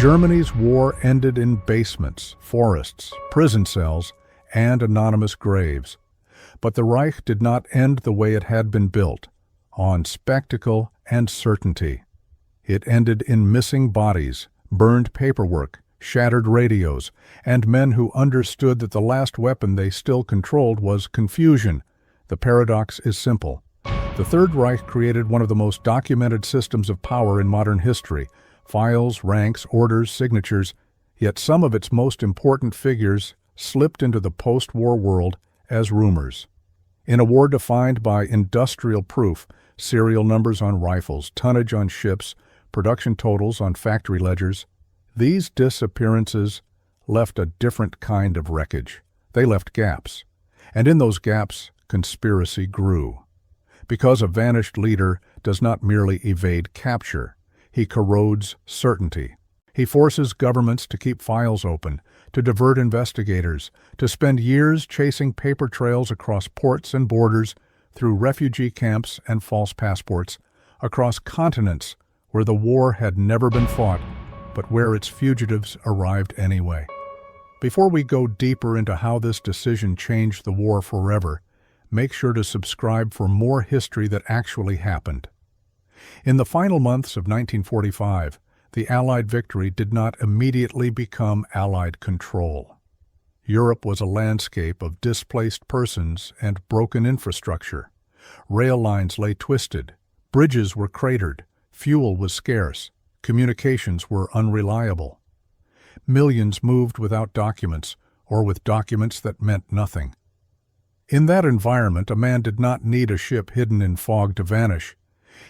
Germany's war ended in basements, forests, prison cells, and anonymous graves. But the Reich did not end the way it had been built, on spectacle and certainty. It ended in missing bodies, burned paperwork, shattered radios, and men who understood that the last weapon they still controlled was confusion. The paradox is simple. The Third Reich created one of the most documented systems of power in modern history: files, ranks, orders, signatures, yet some of its most important figures slipped into the post-war world as rumors. In a war defined by industrial proof, serial numbers on rifles, tonnage on ships, production totals on factory ledgers, these disappearances left a different kind of wreckage. They left gaps. And in those gaps, conspiracy grew. Because a vanished leader does not merely evade capture, he corrodes certainty. He forces governments to keep files open, to divert investigators, to spend years chasing paper trails across ports and borders, through refugee camps and false passports, across continents where the war had never been fought, but where its fugitives arrived anyway. Before we go deeper into how this decision changed the war forever, make sure to subscribe for more history that actually happened. In the final months of 1945, the Allied victory did not immediately become Allied control. Europe was a landscape of displaced persons and broken infrastructure. Rail lines lay twisted, bridges were cratered, fuel was scarce, communications were unreliable. Millions moved without documents, or with documents that meant nothing. In that environment, a man did not need a ship hidden in fog to vanish.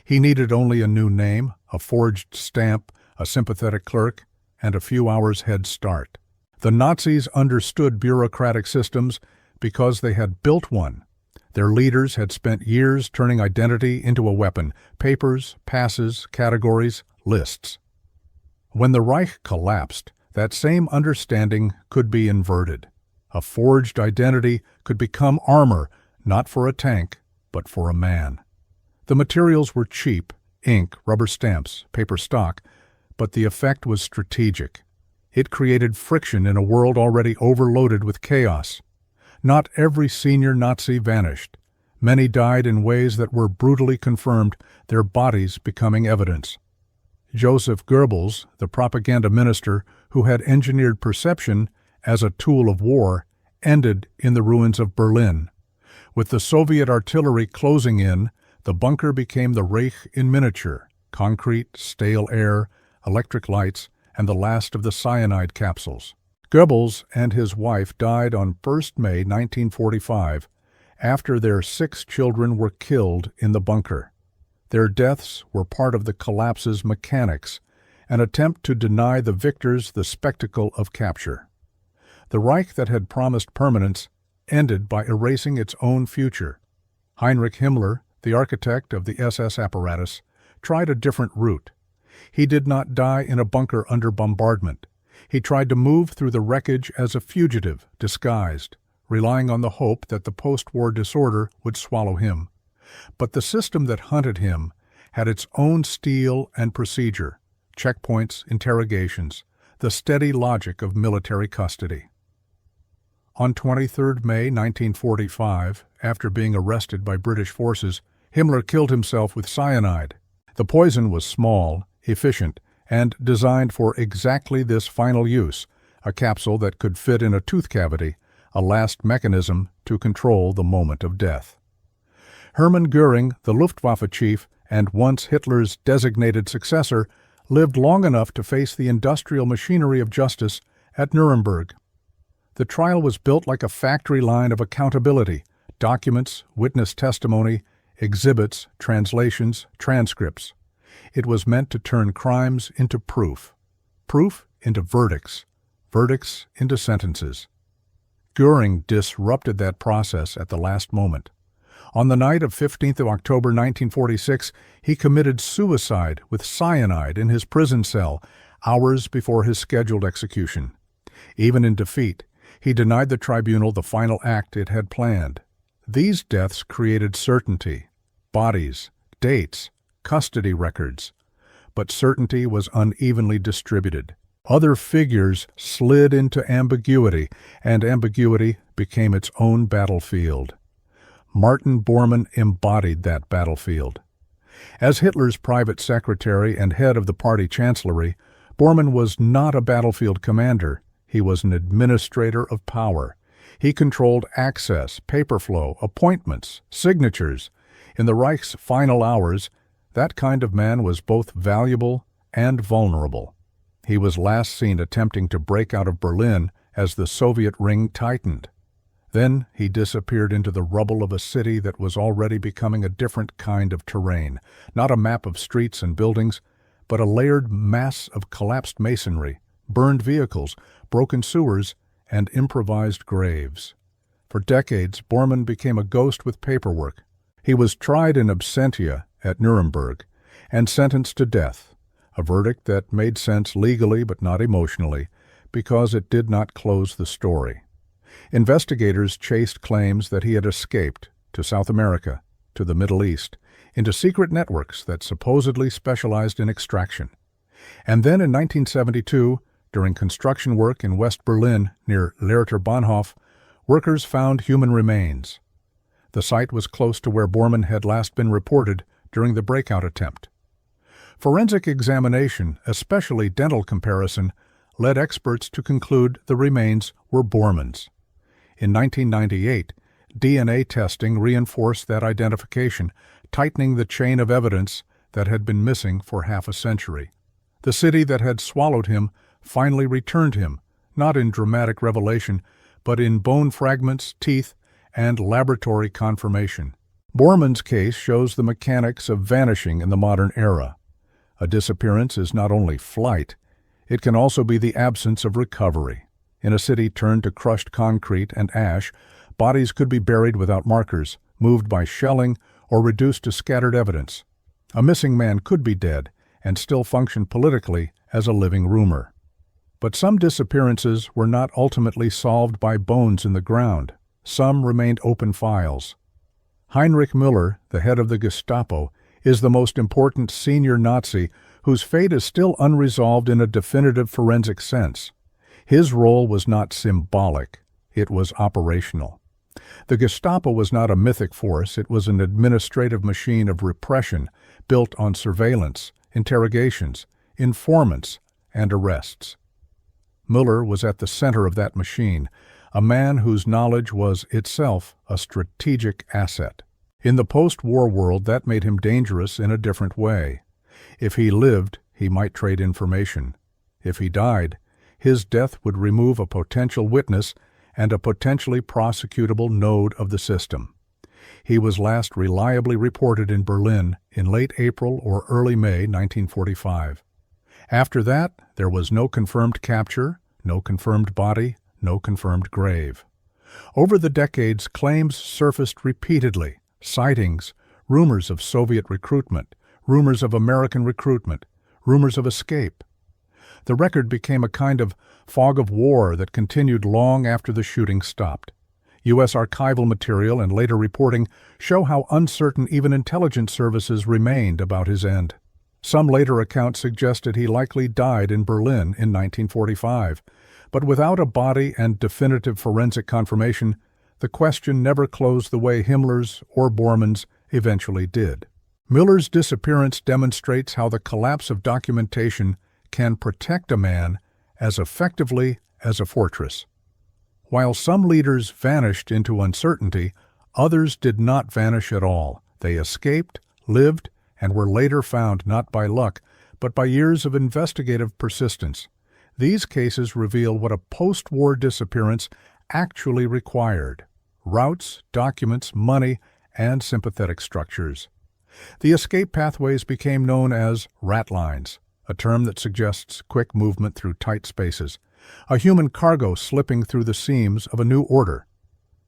He needed only a new name, a forged stamp, a sympathetic clerk, and a few hours' head start. The Nazis understood bureaucratic systems because they had built one. Their leaders had spent years turning identity into a weapon: papers, passes, categories, lists. When the Reich collapsed, that same understanding could be inverted. A forged identity could become armor, not for a tank, but for a man. The materials were cheap: ink, rubber stamps, paper stock, but the effect was strategic. It created friction in a world already overloaded with chaos. Not every senior Nazi vanished. Many died in ways that were brutally confirmed, their bodies becoming evidence. Joseph Goebbels, the propaganda minister who had engineered perception as a tool of war, ended in the ruins of Berlin. With the Soviet artillery closing in, the bunker became the Reich in miniature: concrete, stale air, electric lights, and the last of the cyanide capsules. Goebbels and his wife died on 1st May 1945 after their 6 children were killed in the bunker. Their deaths were part of the collapse's mechanics, an attempt to deny the victors the spectacle of capture. The Reich that had promised permanence ended by erasing its own future. Heinrich Himmler, the architect of the SS apparatus, tried a different route. He did not die in a bunker under bombardment. He tried to move through the wreckage as a fugitive, disguised, relying on the hope that the post-war disorder would swallow him. But the system that hunted him had its own steel and procedure: checkpoints, interrogations, the steady logic of military custody. On 23 May 1945, after being arrested by British forces, Himmler killed himself with cyanide. The poison was small, efficient, and designed for exactly this final use: a capsule that could fit in a tooth cavity, a last mechanism to control the moment of death. Hermann Göring, the Luftwaffe chief and once Hitler's designated successor, lived long enough to face the industrial machinery of justice at Nuremberg. The trial was built like a factory line of accountability: documents, witness testimony, exhibits, translations, transcripts. It was meant to turn crimes into proof, proof into verdicts, verdicts into sentences. Göring disrupted that process at the last moment. On the night of 15th of October 1946, he committed suicide with cyanide in his prison cell, hours before his scheduled execution. Even in defeat, he denied the tribunal the final act it had planned. These deaths created certainty: bodies, dates, custody records. But certainty was unevenly distributed. Other figures slid into ambiguity, and ambiguity became its own battlefield. Martin Bormann embodied that battlefield. As Hitler's private secretary and head of the party chancellery, Bormann was not a battlefield commander. He was an administrator of power. He controlled access, paper flow, appointments, signatures. In the Reich's final hours, that kind of man was both valuable and vulnerable. He was last seen attempting to break out of Berlin as the Soviet ring tightened. Then he disappeared into the rubble of a city that was already becoming a different kind of terrain, not a map of streets and buildings, but a layered mass of collapsed masonry, burned vehicles, broken sewers, and improvised graves. For decades, Bormann became a ghost with paperwork. He was tried in absentia at Nuremberg and sentenced to death, a verdict that made sense legally but not emotionally, because it did not close the story. Investigators chased claims that he had escaped to South America, to the Middle East, into secret networks that supposedly specialized in extraction. And then in 1972, during construction work in West Berlin near Lehrter Bahnhof, workers found human remains. The site was close to where Bormann had last been reported during the breakout attempt. Forensic examination, especially dental comparison, led experts to conclude the remains were Bormann's. In 1998, DNA testing reinforced that identification, tightening the chain of evidence that had been missing for half a century. The city that had swallowed him finally returned him, not in dramatic revelation, but in bone fragments, teeth, and laboratory confirmation. Bormann's case shows the mechanics of vanishing in the modern era. A disappearance is not only flight, it can also be the absence of recovery. In a city turned to crushed concrete and ash, bodies could be buried without markers, moved by shelling, or reduced to scattered evidence. A missing man could be dead and still function politically as a living rumor. But some disappearances were not ultimately solved by bones in the ground. Some remained open files. Heinrich Müller, the head of the Gestapo, is the most important senior Nazi whose fate is still unresolved in a definitive forensic sense. His role was not symbolic, it was operational. The Gestapo was not a mythic force, it was an administrative machine of repression built on surveillance, interrogations, informants, and arrests. Müller was at the center of that machine, a man whose knowledge was itself a strategic asset. In the post-war world, that made him dangerous in a different way. If he lived, he might trade information. If he died, his death would remove a potential witness and a potentially prosecutable node of the system. He was last reliably reported in Berlin in late April or early May 1945. After that, there was no confirmed capture, no confirmed body, no confirmed grave. Over the decades, claims surfaced repeatedly, sightings, rumors of Soviet recruitment, rumors of American recruitment, rumors of escape. The record became a kind of fog of war that continued long after the shooting stopped. U.S. archival material and later reporting show how uncertain even intelligence services remained about his end. Some later accounts suggested he likely died in Berlin in 1945, but without a body and definitive forensic confirmation, the question never closed the way Himmler's or Bormann's eventually did. Müller's disappearance demonstrates how the collapse of documentation can protect a man as effectively as a fortress. While some leaders vanished into uncertainty, others did not vanish at all. They escaped, lived, and were later found not by luck, but by years of investigative persistence. These cases reveal what a post-war disappearance actually required: routes, documents, money, and sympathetic structures. The escape pathways became known as rat lines, a term that suggests quick movement through tight spaces, a human cargo slipping through the seams of a new order.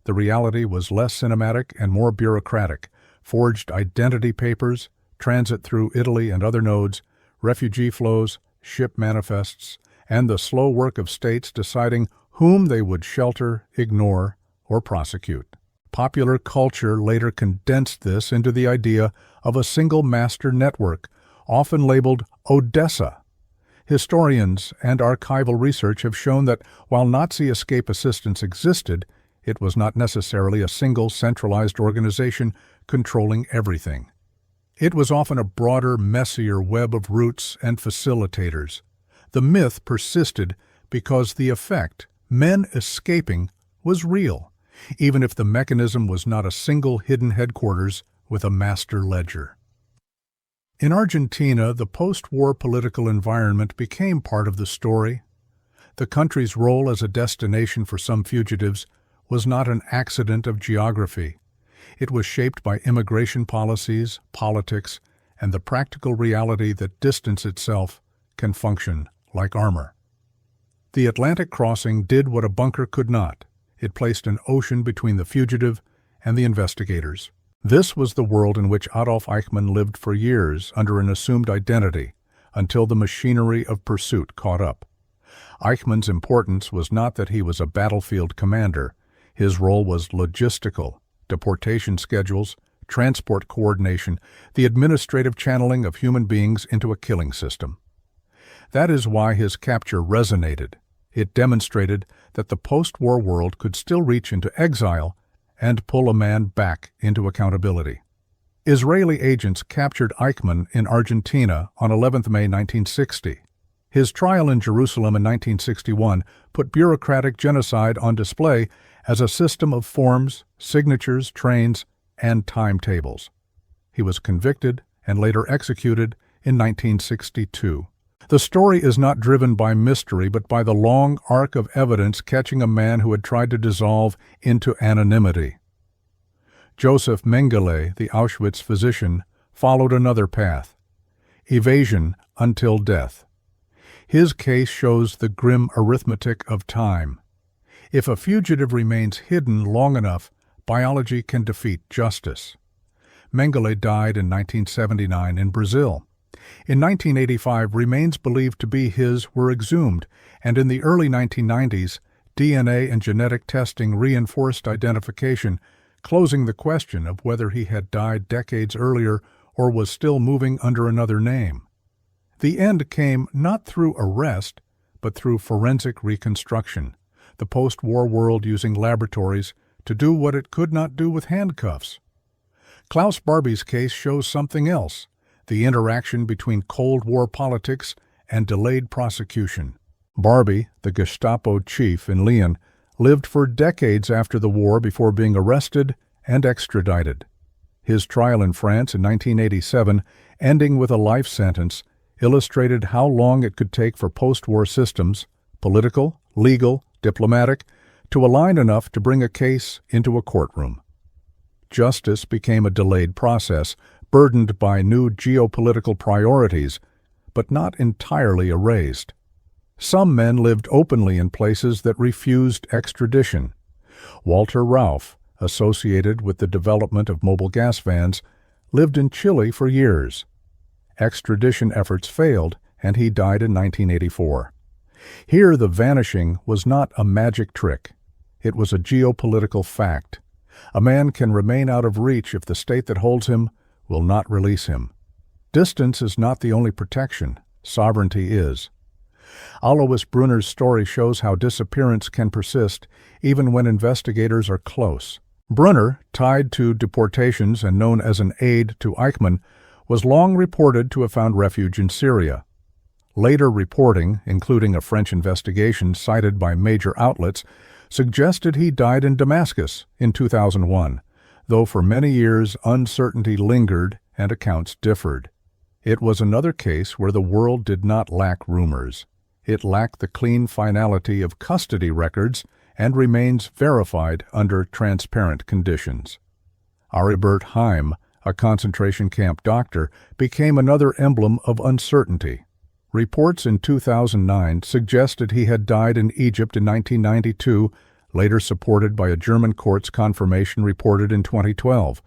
The reality was less cinematic and more bureaucratic: forged identity papers, transit through Italy and other nodes, refugee flows, ship manifests, and the slow work of states deciding whom they would shelter, ignore, or prosecute. Popular culture later condensed this into the idea of a single master network, often labeled Odessa. Historians and archival research have shown that while Nazi escape assistance existed, it was not necessarily a single centralized organization controlling everything. It was often a broader, messier web of routes and facilitators. The myth persisted because the effect, men escaping, was real, even if the mechanism was not a single hidden headquarters with a master ledger. In Argentina, the post-war political environment became part of the story. The country's role as a destination for some fugitives was not an accident of geography. It was shaped by immigration policies, politics, and the practical reality that distance itself can function like armor. The Atlantic crossing did what a bunker could not. It placed an ocean between the fugitive and the investigators. This was the world in which Adolf Eichmann lived for years under an assumed identity, until the machinery of pursuit caught up. Eichmann's importance was not that he was a battlefield commander. His role was logistical: deportation schedules, transport coordination, the administrative channeling of human beings into a killing system. That is why his capture resonated. It demonstrated that the post-war world could still reach into exile and pull a man back into accountability. Israeli agents captured Eichmann in Argentina on 11 May 1960. His trial in Jerusalem in 1961 put bureaucratic genocide on display as a system of forms, signatures, trains, and timetables. He was convicted and later executed in 1962. The story is not driven by mystery but by the long arc of evidence catching a man who had tried to dissolve into anonymity. Joseph Mengele, the Auschwitz physician, followed another path: evasion until death. His case shows the grim arithmetic of time. If a fugitive remains hidden long enough, biology can defeat justice. Mengele died in 1979 in Brazil. In 1985, remains believed to be his were exhumed, and in the early 1990s, DNA and genetic testing reinforced identification, closing the question of whether he had died decades earlier or was still moving under another name. The end came not through arrest, but through forensic reconstruction, the post-war world using laboratories to do what it could not do with handcuffs. Klaus Barbie's case shows something else: the interaction between Cold War politics and delayed prosecution. Barbie, the Gestapo chief in Lyon, lived for decades after the war before being arrested and extradited. His trial in France in 1987, ending with a life sentence, illustrated how long it could take for post-war systems, political, legal, diplomatic, to align enough to bring a case into a courtroom. Justice became a delayed process, burdened by new geopolitical priorities, but not entirely erased. Some men lived openly in places that refused extradition. Walter Rauff, associated with the development of mobile gas vans, lived in Chile for years. Extradition efforts failed, and he died in 1984. Here the vanishing was not a magic trick. It was a geopolitical fact. A man can remain out of reach if the state that holds him will not release him. Distance is not the only protection. Sovereignty is. Alois Brunner's story shows how disappearance can persist even when investigators are close. Brunner, tied to deportations and known as an aide to Eichmann, was long reported to have found refuge in Syria. Later reporting, including a French investigation cited by major outlets, suggested he died in Damascus in 2001, though for many years uncertainty lingered and accounts differed. It was another case where the world did not lack rumors. It lacked the clean finality of custody records and remains verified under transparent conditions. Aribert Heim, a concentration camp doctor, became another emblem of uncertainty. Reports in 2009 suggested he had died in Egypt in 1992, later supported by a German court's confirmation reported in 2012.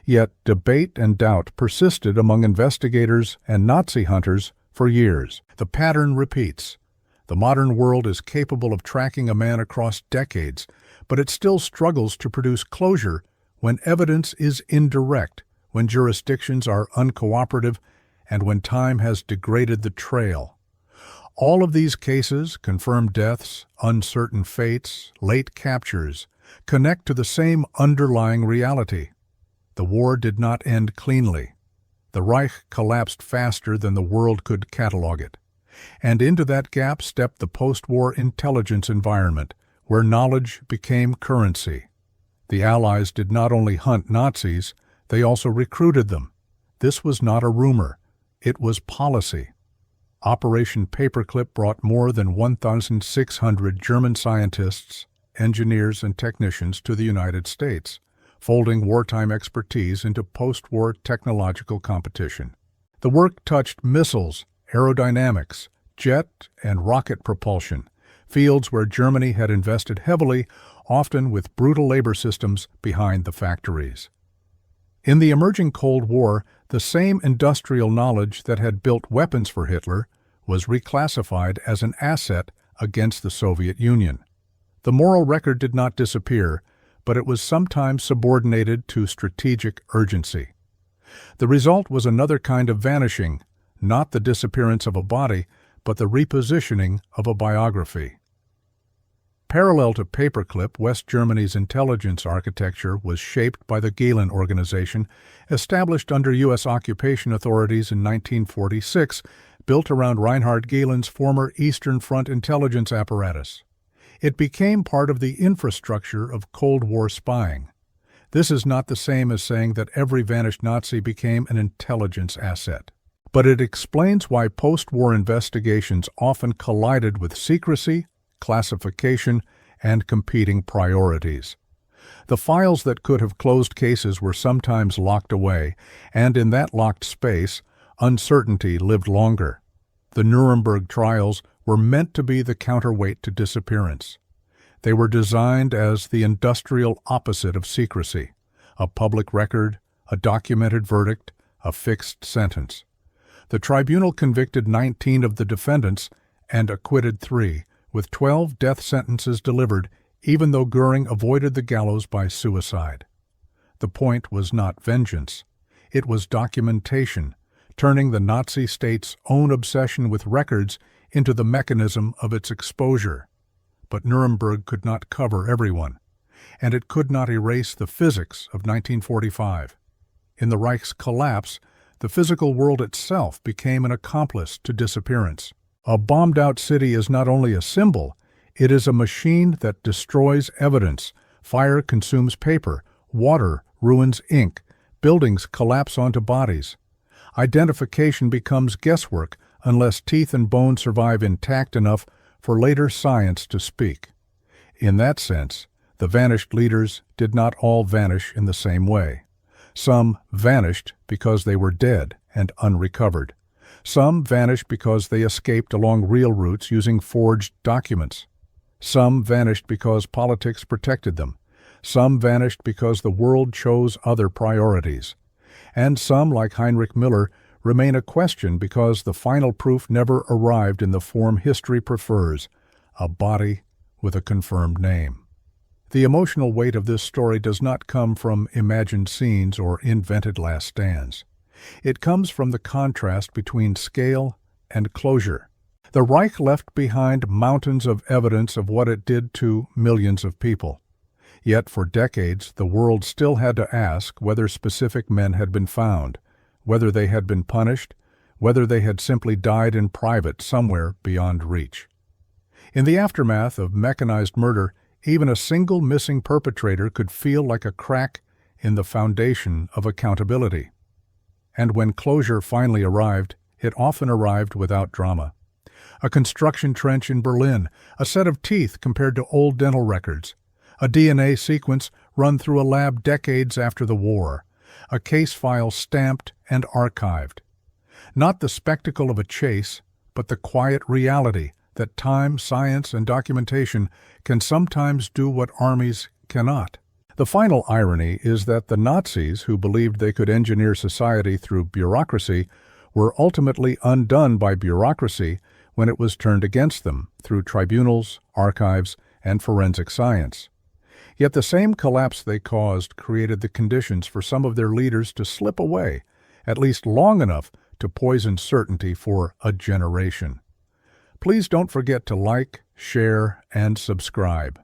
Yet debate and doubt persisted among investigators and Nazi hunters for years. The pattern repeats. The modern world is capable of tracking a man across decades, but it still struggles to produce closure when evidence is indirect, when jurisdictions are uncooperative, and when time has degraded the trail. All of these cases, confirmed deaths, uncertain fates, late captures, connect to the same underlying reality. The war did not end cleanly. The Reich collapsed faster than the world could catalog it. And into that gap stepped the post-war intelligence environment, where knowledge became currency. The Allies did not only hunt Nazis, they also recruited them. This was not a rumor. It was policy. Operation Paperclip brought more than 1,600 German scientists, engineers, and technicians to the United States, folding wartime expertise into post-war technological competition. The work touched missiles, aerodynamics, jet and rocket propulsion, fields where Germany had invested heavily, often with brutal labor systems behind the factories. In the emerging Cold War, the same industrial knowledge that had built weapons for Hitler was reclassified as an asset against the Soviet Union. The moral record did not disappear, but it was sometimes subordinated to strategic urgency. The result was another kind of vanishing, not the disappearance of a body, but the repositioning of a biography. Parallel to Paperclip, West Germany's intelligence architecture was shaped by the Gehlen Organization, established under U.S. occupation authorities in 1946, built around Reinhard Gehlen's former Eastern Front intelligence apparatus. It became part of the infrastructure of Cold War spying. This is not the same as saying that every vanished Nazi became an intelligence asset. But it explains why post-war investigations often collided with secrecy, classification, and competing priorities. The files that could have closed cases were sometimes locked away, and in that locked space, uncertainty lived longer. The Nuremberg trials were meant to be the counterweight to disappearance. They were designed as the industrial opposite of secrecy, a public record, a documented verdict, a fixed sentence. The tribunal convicted 19 of the defendants and acquitted 3, with 12 death sentences delivered, even though Göring avoided the gallows by suicide. The point was not vengeance. It was documentation, turning the Nazi state's own obsession with records into the mechanism of its exposure. But Nuremberg could not cover everyone, and it could not erase the physics of 1945. In the Reich's collapse, the physical world itself became an accomplice to disappearance. A bombed-out city is not only a symbol, it is a machine that destroys evidence. Fire consumes paper, water ruins ink, buildings collapse onto bodies. Identification becomes guesswork unless teeth and bone survive intact enough for later science to speak. In that sense, the vanished leaders did not all vanish in the same way. Some vanished because they were dead and unrecovered. Some vanished because they escaped along real routes using forged documents. Some vanished because politics protected them. Some vanished because the world chose other priorities. And some, like Heinrich Miller, remain a question because the final proof never arrived in the form history prefers, a body with a confirmed name. The emotional weight of this story does not come from imagined scenes or invented last stands. It comes from the contrast between scale and closure. The Reich left behind mountains of evidence of what it did to millions of people. Yet for decades, the world still had to ask whether specific men had been found, whether they had been punished, whether they had simply died in private somewhere beyond reach. In the aftermath of mechanized murder, even a single missing perpetrator could feel like a crack in the foundation of accountability. And when closure finally arrived, it often arrived without drama. A construction trench in Berlin, a set of teeth compared to old dental records, a DNA sequence run through a lab decades after the war, a case file stamped and archived. Not the spectacle of a chase, but the quiet reality that time, science, and documentation can sometimes do what armies cannot. The final irony is that the Nazis, who believed they could engineer society through bureaucracy, were ultimately undone by bureaucracy when it was turned against them through tribunals, archives, and forensic science. Yet the same collapse they caused created the conditions for some of their leaders to slip away, at least long enough to poison certainty for a generation. Please don't forget to like, share, and subscribe.